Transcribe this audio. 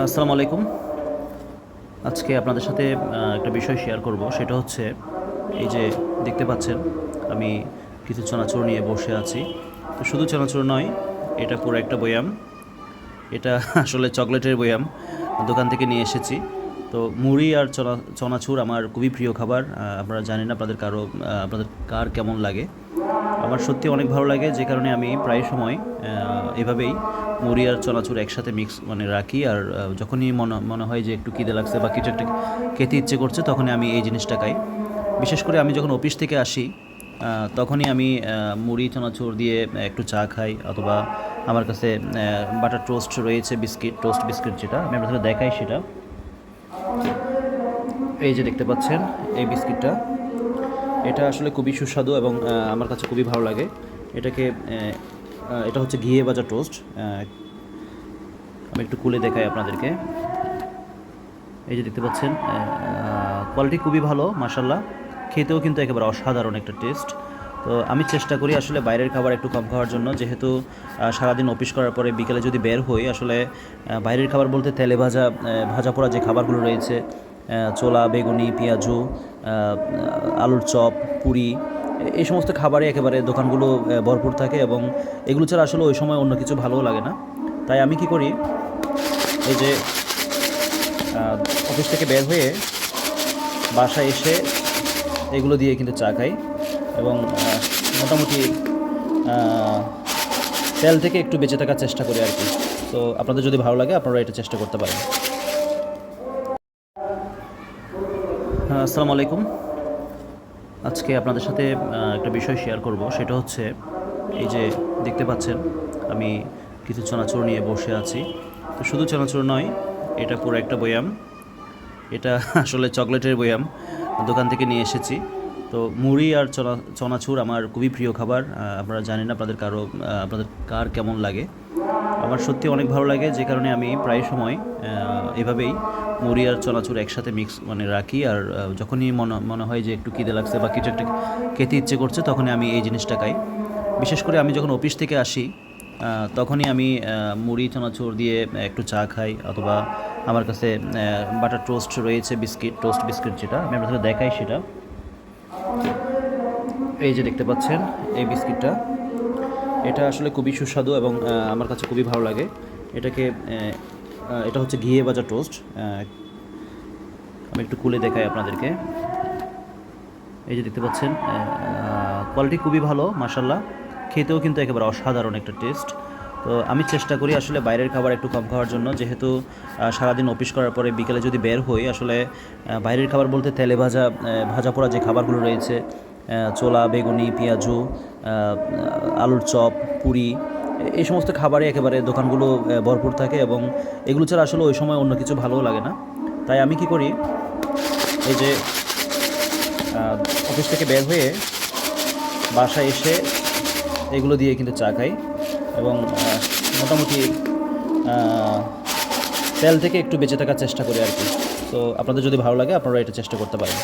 আসসালামু আলাইকুম। আজকে আপনাদের সাথে একটা বিষয় শেয়ার করব, সেটা হচ্ছে এই যে দেখতে পাচ্ছেন আমি কিছু চানাচুর নিয়ে বসে আছি। তো শুধু চানাচুর নয়, এটা পুরো একটা বয়াম। এটা আসলে চকলেটের বয়াম, দোকান থেকে নিয়ে এসেছি। তো মুড়ি আর চানাচুর আমার খুবই প্রিয় খাবার। আপনারা জানেন আপনাদের কার কেমন লাগে। আমার সত্যি অনেক ভালো লাগে, যে কারণে আমি প্রায় সময় এভাবেই মুড়ি আর চানাচুর একসাথে মিক্স রাখি। আর যখনই মনে হয় যে একটু খিদে লাগছে বা কিছু একটা খেতে ইচ্ছে করছে, তখনই আমি এই জিনিসটা খাই। বিশেষ করে আমি যখন অফিস থেকে আসি, তখনই আমি মুড়ি চানাচুর দিয়ে একটু চা খাই, অথবা আমার কাছে বাটার টোস্ট রয়েছে, টোস্ট বিস্কিট, যেটা আমি আপনাদের দেখাই সেটা। এই যে দেখতে পাচ্ছেন এই বিস্কিটটা, এটা আসলে খুবই সুস্বাদু এবং আমার কাছে খুবই ভালো লাগে। এটা হচ্ছে ঘিয়ে ভাজা টোস্ট। আমি একটু খুলে দেখাই আপনাদেরকে। এই যে দেখতে পাচ্ছেন, কোয়ালিটি খুবই ভালো, মাশাল্লাহ। খেতেও কিন্তু একেবারে অসাধারণ একটা টেস্ট। তো আমি চেষ্টা করি আসলে বাইরের খাবার একটু কম খাওয়ার জন্য, যেহেতু সারাদিন অফিস করার পরে বিকেলে যদি বের হই, আসলে বাইরের খাবার বলতে তেলে ভাজা পোড়া যে খাবারগুলো রয়েছে, ছোলা, বেগুনি, পেঁয়াজু, আলুর চপ, পুরি, এই সমস্ত খাবারে একেবারে দোকানগুলো ভরপুর থাকে, এবং এগুলো ছাড়া আসলে ওই সময় অন্য কিছু ভালোও লাগে না। তাই আমি কি করি, এই যে অফিস থেকে বের হয়ে বাসায় এসে এগুলো দিয়ে কিন্তু চা খাই, এবং মোটামুটি তেল থেকে একটু বেঁচে থাকার চেষ্টা করি আর কি। তো আপনাদের যদি ভালো লাগে, আপনারা এটা চেষ্টা করতে পারেন। আসসালামু আলাইকুম। আজকে আপনাদের সাথে একটা বিষয় শেয়ার করব, সেটা হচ্ছে এই যে দেখতে পাচ্ছেন আমি কিছু চানাচুর নিয়ে বসে আছি। তো শুধু চানাচুর নয়, এটা পুরো একটা বয়াম। এটা আসলে চকলেটের বয়াম, দোকান থেকে নিয়ে এসেছি। তো মুড়ি আর চানাচুর আমার খুবই প্রিয় খাবার। আপনারা জানেন আপনাদের কার কেমন লাগে। আমার সত্যি অনেক ভালো লাগে, যে কারণে আমি প্রায় সময় এভাবেই মুড়ি আর চানাচুর একসাথে মিক্স রাখি। আর যখনই মনে হয় যে একটু খিদে লাগছে বা কিছু একটা খেতে ইচ্ছে করছে, তখনই আমি এই জিনিসটা খাই। বিশেষ করে আমি যখন অফিস থেকে আসি, তখনই আমি মুড়ি চানাচুর দিয়ে একটু চা খাই, অথবা আমার কাছে বাটার টোস্ট রয়েছে, টোস্ট বিস্কিট, যেটা আমি আপনাদের দেখাই সেটা। এই যে দেখতে পাচ্ছেন এই বিস্কিটটা, এটা আসলে খুবই সুস্বাদু এবং আমার কাছে খুবই ভালো লাগে। এটা হচ্ছে ঘিয়ে ভাজা টোস্ট। আমি একটু খুলে দেখাই আপনাদেরকে। এই যে দেখতে পাচ্ছেন, কোয়ালিটি খুবই ভালো, মাশাল্লাহ। খেতেও কিন্তু একেবারে অসাধারণ একটা টেস্ট। তো আমি চেষ্টা করি আসলে বাইরের খাবার একটু কম খাওয়ার জন্য, যেহেতু সারাদিন অফিস করার পরে বিকেলে যদি বের হই, আসলে বাইরের খাবার বলতে তেলে ভাজা পোড়া যে খাবারগুলো রয়েছে, ছোলা, বেগুনি, পেঁয়াজু, আলুর চপ, পুরি, এই সমস্ত খাবারে একেবারে দোকানগুলো ভরপুর থাকে, এবং এগুলো ছাড়া আসলে ওই সময় অন্য কিছু ভালোও লাগে না। তাই আমি কি করি, এই যে অফিস থেকে বের হয়ে বাসায় এসে এগুলো দিয়ে কিন্তু চা খাই, এবং মোটামুটি তেল থেকে একটু বেঁচে থাকার চেষ্টা করি আর কি। তো আপনাদের যদি ভালো লাগে, আপনারা এটা চেষ্টা করতে পারেন।